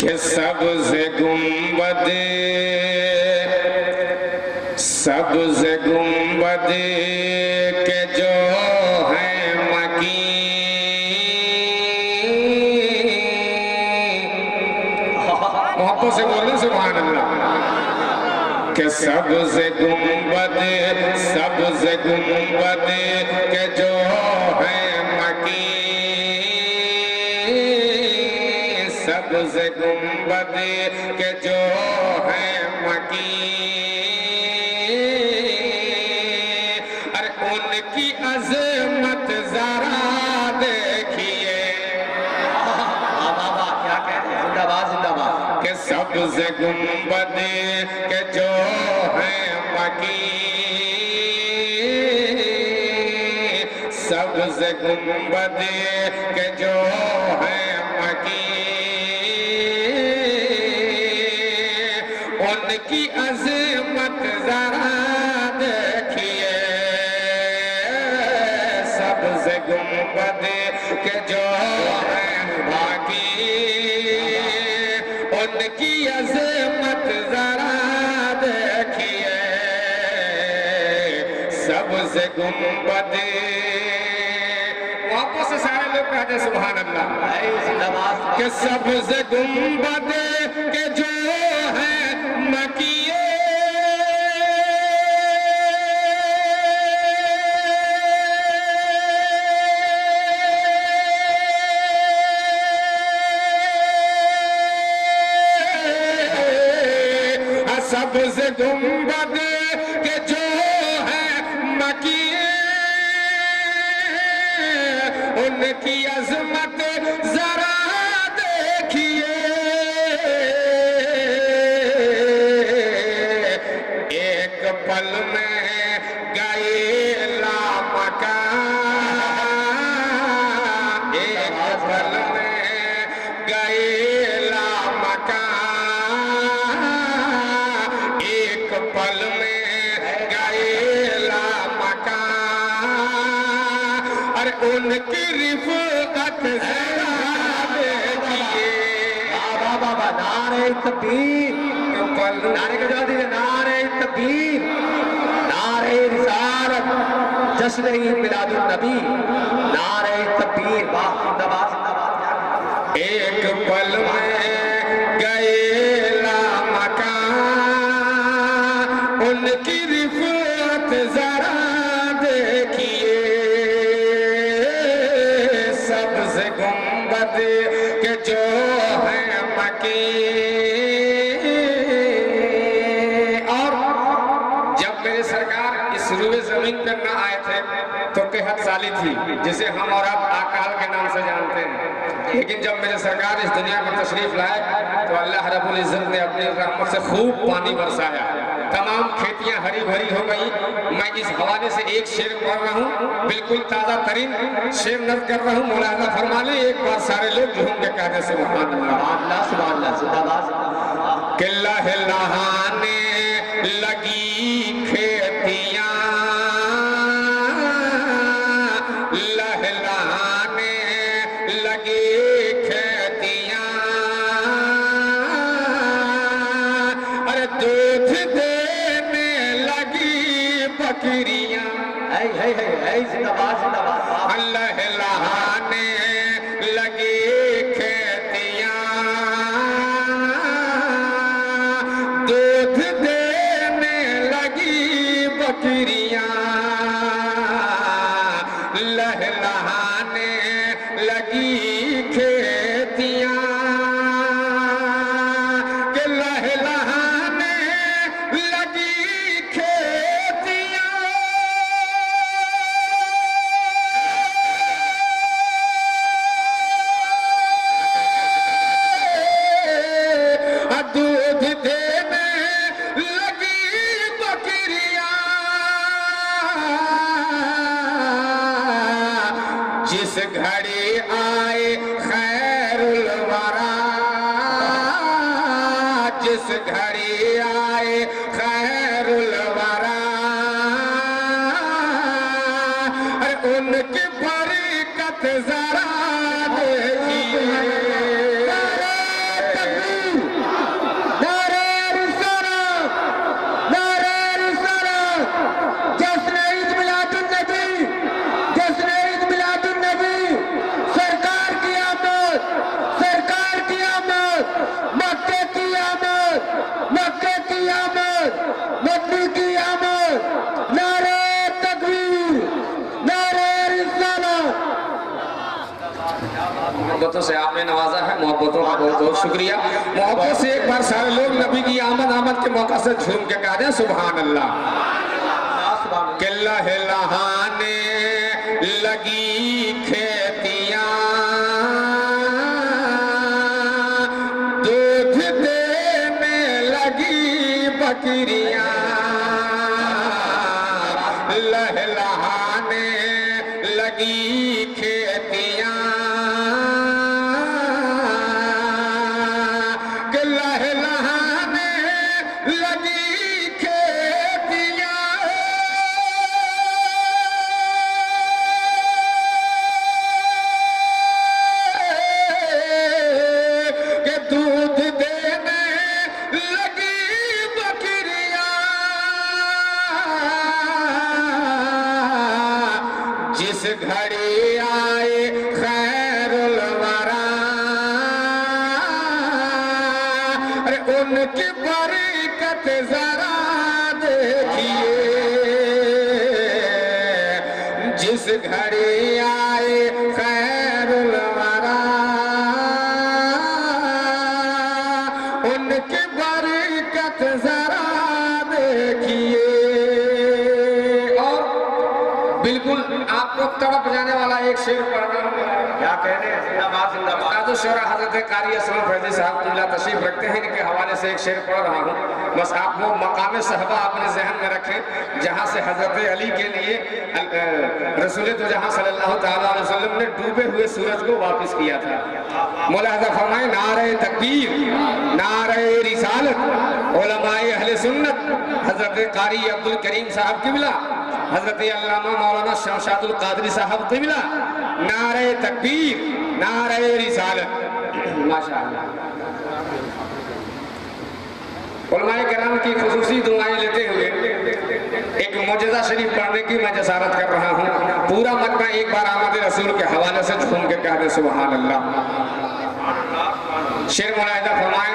कि सबसे गुंबद के जो है मकीन, मोहब्बत से बोले सुभान अल्लाह। कि सबसे गुंबद के जो है मकीन, सबसे गुंबद के जो है मकीन, अरे उनकी अज़मत जरा देखिए। बाबा क्या कहते हैं, जिंदाबाद जिंदाबाद। कि सबसे गुंबद के जो है मकीन, सबसे गुंबद के जो है मकीन, उनकी अज़मत जरा देखिए। सबसे गुंबद के जो है मकीन, उनकी अज़मत जरा देखिए। सबसे गुंबद, वापस से सारे लोग कहते सुभान अल्लाह। जिंदाबाद। कि सबसे गुंबद के जो है मकीन, सबसे गुंबद के जो है मकीन, उनकी अज़मत जरा देखिए। एक पल में गए लामकान, एक पल में गए लामकान, एक पल में गए लामकान, और उनकी रिफ़अत ज़रा देखिए। बाबा बाबा नारे तकबीर, नारे का जवाब दीजिए। नारे तकबीर, नारे रिसालत, जश्न ईद मिलादुन नबी, नारे तकबीर। वाह जिंदाबाद जिंदाबाद। एक पल में गए लामकान, उनकी रिफ़अत जरा देखिए। सबसे गुंबद के जो है मकीन। और जब मेरे सरकार इस रूए जमीन पर न आए थे तो कहत साली थी, जिसे हम और आप आकाल के नाम से जानते हैं। लेकिन जब मेरे सरकार इस दुनिया में तशरीफ लाए तो अल्लाह रब्बुल इज्जत ने अपनी रहमत से खूब पानी बरसाया, तमाम खेतियां हरी भरी हो गई। मैं इस हवाले से एक शेर पढ़ रहा हूँ, बिल्कुल ताज़ा तरीन शेर नज़र कर रहा हूँ। मुलाज़ा फरमा ले, एक बार सारे लोग झूम के कहने से सुभान अल्लाह सुभान अल्लाह जिंदाबाद। कि लहलहाने लगी खेतियां, लहलहाने लगी खेतियां, अरे दूध देने लगी बकरियां। जिंदाबाद जिंदाबाद। लहलहाने लगी खेतियां, दूध देने लगी बकरियां, लहलहाने लगी खेतियां, कि लहलहाने लगी खेतियां। दूध देने लगी बकरियां, जिस घड़ी आए खैरुल वरा, जिस घड़ी आए खैरुल वरा, उनकी बरकत जरा देखिए। मोहब्बतों से आपने नवाजा है, मोहब्बतों का बहुत बहुत शुक्रिया। मोहब्बत से एक बार सारे लोग नबी की आमद के मौका से झूम के कह दें सुभान अल्लाह। के लहलहाने लगी खेतियां, दूध देने लगी बकरियां, लहलहाने लगी खेतियां, के लहलहाने लगी घड़ी आए खैरुल वरा, अरे उनकी बरकत जरा देखिए, जिस घड़ी आए खैरुल वरा, उनकी बरकत जरा देखिए। बिल्कुल आपको तड़प जाने वाला एक शेर पढ़ना क्या कहने हैं, जिंदाबाद जिंदाबाद। तो शेर हजरत कारी असलम फैजी साहब तुल्ला तशरीफ रखते हैं, इनके हवाले से एक शेर पढ़ रहा हूँ। बस आप वो मकाम सहबा अपने जहन में रखें जहाँ से हजरत अली के लिए रसूल तो जहाँ सल्लल्लाहु ताला अलैहि वसल्लम ने डूबे हुए सूरज को वापस किया था। मुलाहिजा फरमाए नारे तकबीर, नारे रिसालत, उलमाए अहले सुन्नत, हजरत कारी अब्दुल करीम साहब किबला, हजरत अल्लामा मौलाना शमशादुल कादरी साहब किबला, नारे तकबीर, नारे रिसालत। माशाअल्लाह। उलमाए किराम की खुसूसी दुआएं लेते हुए एक मुजज़ा शरीफ पढ़ने की मैं जसारत कर रहा हूँ। पूरा मजमा एक बार आमद रसूल के हवाले से झूम के कह दे सुभान अल्लाह। शेर मुलाहिजा फरमाएं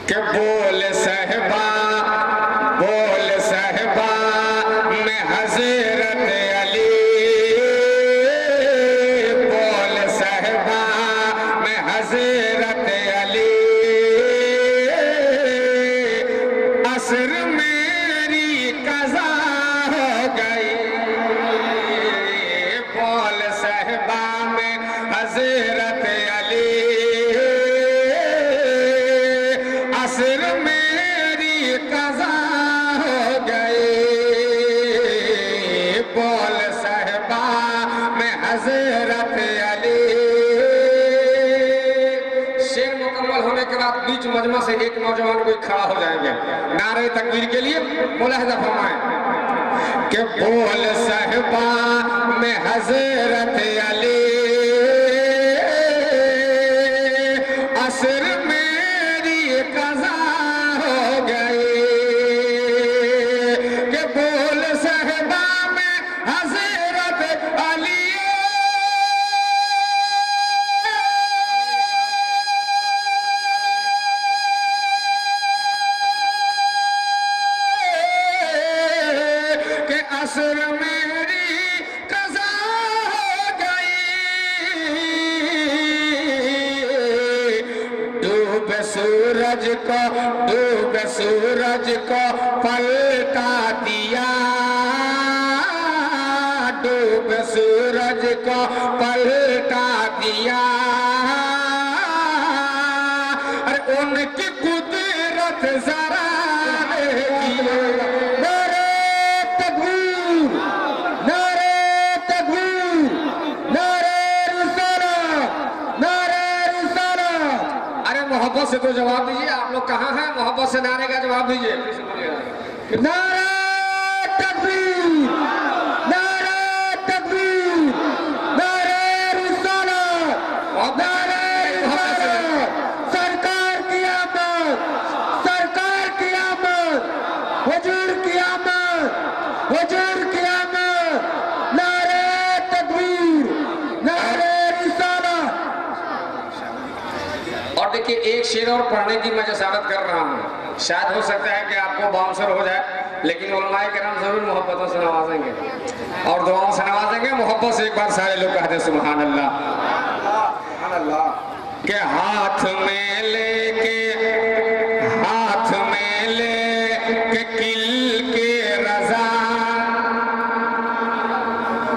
कि बोल सहबा, बोल सहबा में हजरत अली, बोल सहबा में हजरत अली, असर मेरी कज़ा हो गई, बोल सहबा में हजरत अली, असर मेरी कज़ा हो गई, बोल सहबा में हजरत अली। शेर मुकम्मल होने के बाद बीच मजमा से एक नौजवान कोई खड़ा हो जाएंगे नारे तकबीर के लिए। मुलाहिजा फरमाएं कि बोल सहबा में हजरत अली, असर मेरी कज़ा हो गई, कि बोल सहबा में हजरत अली, कि असर मेरी कज़ा हो गई, डूबे सूरज को, डूबे सूरज को पलटा दिया, डूबे सूरज को पलटा दिया, अरे उनकी कुदरत जरा देखिए। नारे तकबीर, नारे तकबीर, नारे रिसालत, नारे रिसालत। अरे मोहब्बत से तो जवाब दीजिए, आप लोग कहाँ हैं? मोहब्बत से नारे का जवाब दीजिए। नारे तकबीर, नारे तकबीर, नारे रिसालत, नारे रिसालत। सरकार की आमद, सरकार की आमद, हुजूर की आमद, हुजूर की आमद, नारे तकबीर, नारे रिसालत। और देखिए एक शेर और पढ़ने की मैं जसारत कर रहा हूँ, शायद हो सकता है कि आपको बाउंसर हो जाए, लेकिन उलमाए किराम जरूर मोहब्बतों से नवाजेंगे और दुआओं से नवाजेंगे। मोहब्बत से एक बार सारे लोग कहते हैं सुभान अल्लाह। के हाथ में लेके किल के रजा,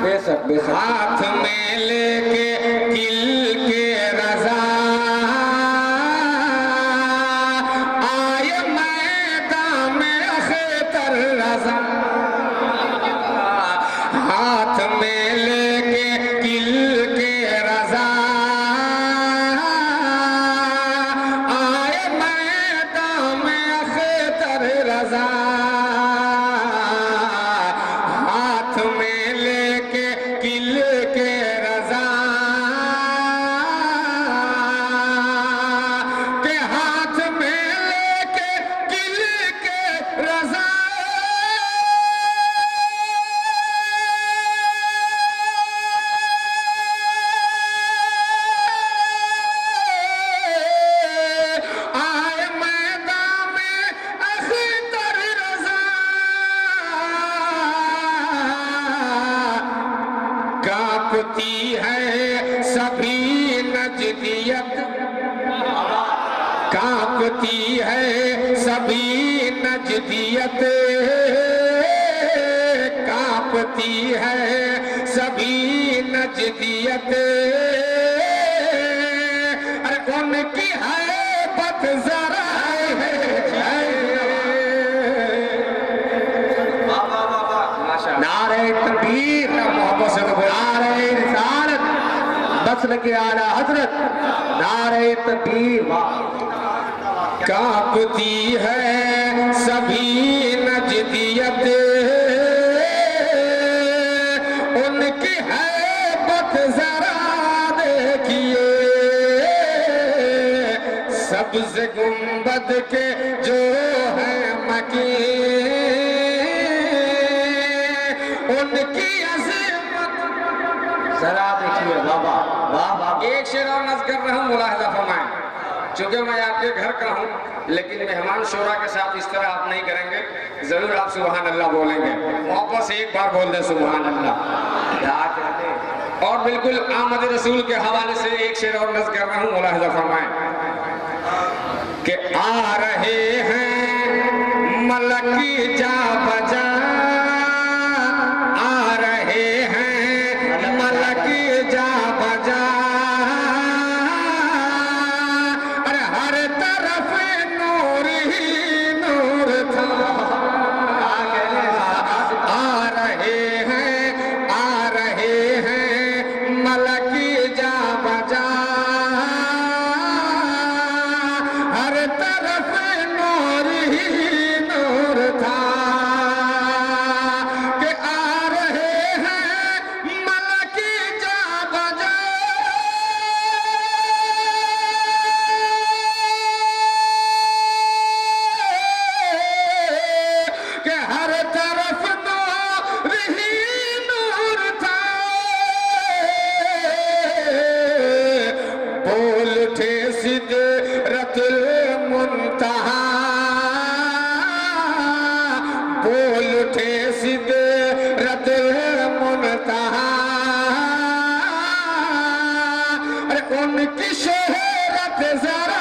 बेशक हाथ में लेके किल के रजा, आए मैदान में अख्तर रजा। हाथ में लेके किल के रजा, आए मैदान में अख्तर रजा। हाथ में लेके किल के रजा, के हाथ में लेके किल के रजा। आए मैदान में अख्तर रजा, कांपती है सभी नजदियत, कांपती है सभी नजदियत, कांपती है सभी नजदियत। अरे उनकी है बत जरा है, नारे तकबीर, मोहब्बत से तो नारे रिसालत, बस लगे आला हजरत, नारे तकबीर। कांपती है सभी नजदियत, उनकी है बत जरा देखिए। सबसे गुंबद के जो है मकीन, उनकी अज़ीमत जरा देखिए। बाबा वाह, एक शेर और नज़्म कर रहा हूँ, मुलाहिज़ा फरमाएं। चूंकि मैं आपके घर का हूँ, लेकिन मेहमान शोरा के साथ इस तरह आप नहीं करेंगे, जरूर आप सुभान अल्लाह बोलेंगे। मोहब्बत से एक बार बोल दे सुभान अल्लाह। और बिल्कुल आमद रसूल के हवाले से एक शेर और नज़्म कर रहा हूँ, मुलाहिज़ा फरमाएं कि आ रहे हैं मलक जा बजा, आ रहे हैं मलक जा बजा। अरे हर तरफ नूर ही नूर था, आ रहे हैं मलक जा बजा। हर तरफ नूर ही नूर था, कि आ रहे हैं मलक जा बजा। कि हर तरफ नूर ही नूर था, बोल उठे सिदरतुल मुंतहा, बोल उठे सिदरतुल मुंतहा। अरे उनकी शोहरत जरा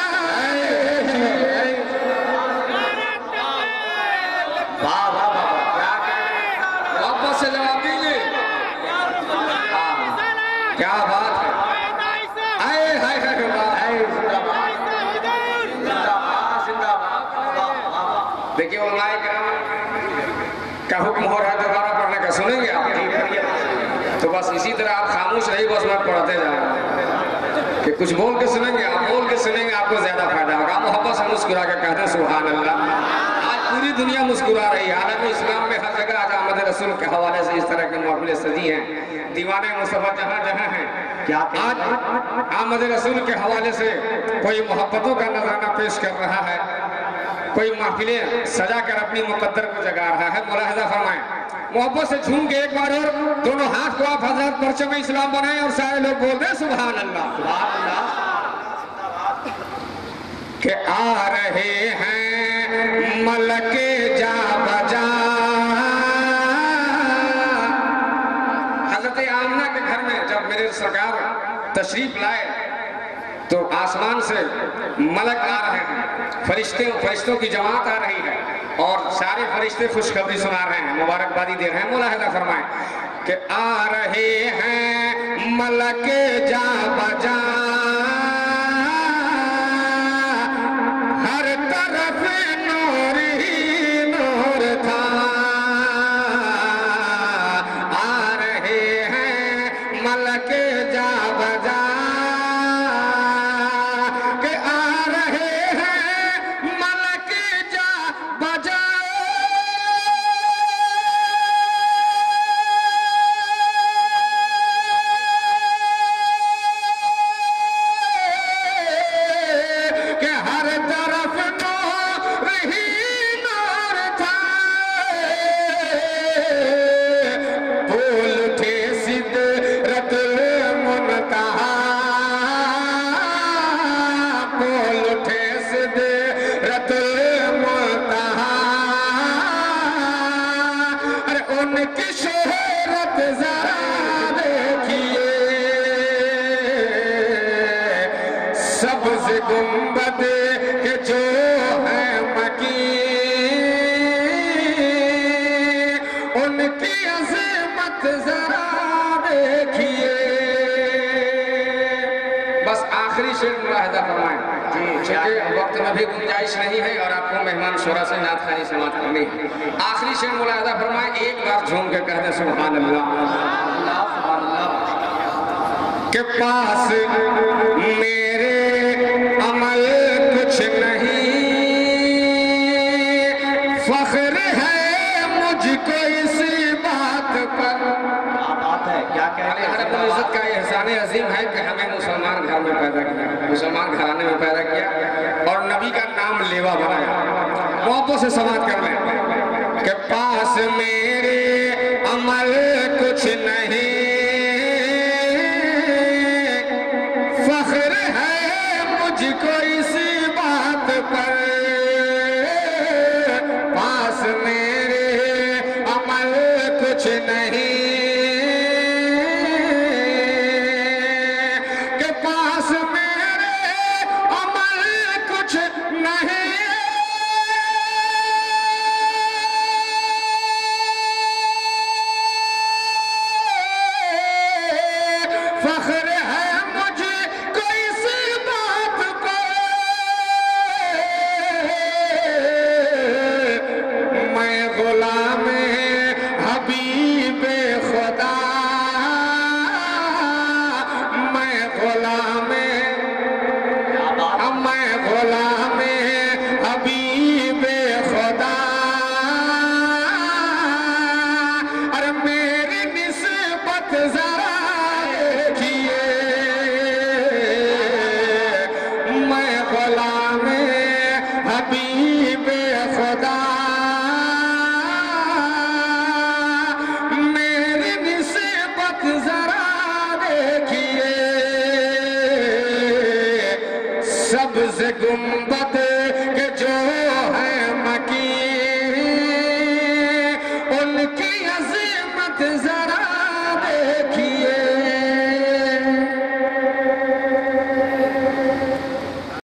वापस से जवाब दीजिए। क्या बात है, आए हाय हाय जिंदाबाद। देखिए उलमाए किराम का हुक्म हो रहा है दोबारा पढ़ने का, सुनेंगे आप? तो बस इसी तरह आप खामोश रही, बस मैं पढ़ते जाऊँ कि कुछ बोल के सुनेंगे, आप बोल के सुनेंगे, आपको ज्यादा फायदा होगा। मोहब्बत से मुस्कुरा के कहते हैं सुभान अल्लाह। आज पूरी दुनिया मुस्कुरा रही है, आलम इस्लाम में हर जगह आज आमद रसूल के हवाले से इस तरह के महफिलें सजी हैं। दीवाने मुस्तफा जहाँ जहाँ हैं, क्या आज आमद रसूल के हवाले से कोई मोहब्बतों का नजराना पेश कर रहा है, कोई महफिलें सजा कर अपनी मुकद्दर को जगा रहा है। मुलाहिज़ा फरमाएं, मोहब्बत से झूम के एक बार और दोनों हाथ को आप हजरत परचम इस्लाम बनाएं और सारे लोग बोल दें सुभान अल्लाह। सुभान अल्लाह। के आ रहे हैं मलके जा बजा, मेरे सरकार तशरीफ लाए तो आसमान से मलक आ रहे हैं, फरिश्तों की जमात आ रही है और सारे फरिश्ते खुशखबरी सुना रहे हैं, मुबारकबादी दे रहे हैं। मुलाहिजा फरमाएं कि आ रहे हैं मलक जा बजा, हर तरफ नूर ही नूर था। आ रहे हैं मलक जा बजा, सब्ज़ गुंबद के जो है मकी, उनकी अज़मत जरा देखिए। बस आखिरी शेर मुलाहिजा फरमाएं, क्योंकि वक्त में भी गुंजाइश नहीं है और आपको मेहमान शोरा से नात खानी समाप्त करनी है। आखिरी शेर मुलाहिजा फरमाएं, एक बार झूम के कह दें सुभान अल्लाह। के पास मेरे अमल कुछ नहीं, फख्र है मुझको इसी बात पर। बात है क्या कहते हैं? अल्लाह रब्बुल इज्जत का एहसान अजीम है कि हमें मुसलमान घर में पैदा किया, मुसलमान घराने में पैदा किया और नबी का नाम लेवा बनाया। मोहब्बत से समाप्त कर लें कि पास मेरे अमल कुछ नहीं, मुझको इसी बात पर। पास मेरे अमल कुछ नहीं, के पास मेरे अमल कुछ नहीं। फख्र है मुझको इसी बात पर, मैं गुलाम हबीब खुदा, मैं गुलाम हबीब खुदा। अरे मेरी निस्बत जरा देखिए, मैं गुलाम हबीब खुदा, मेरी निस्बत जरा देखिए। सब्ज़ गुंबद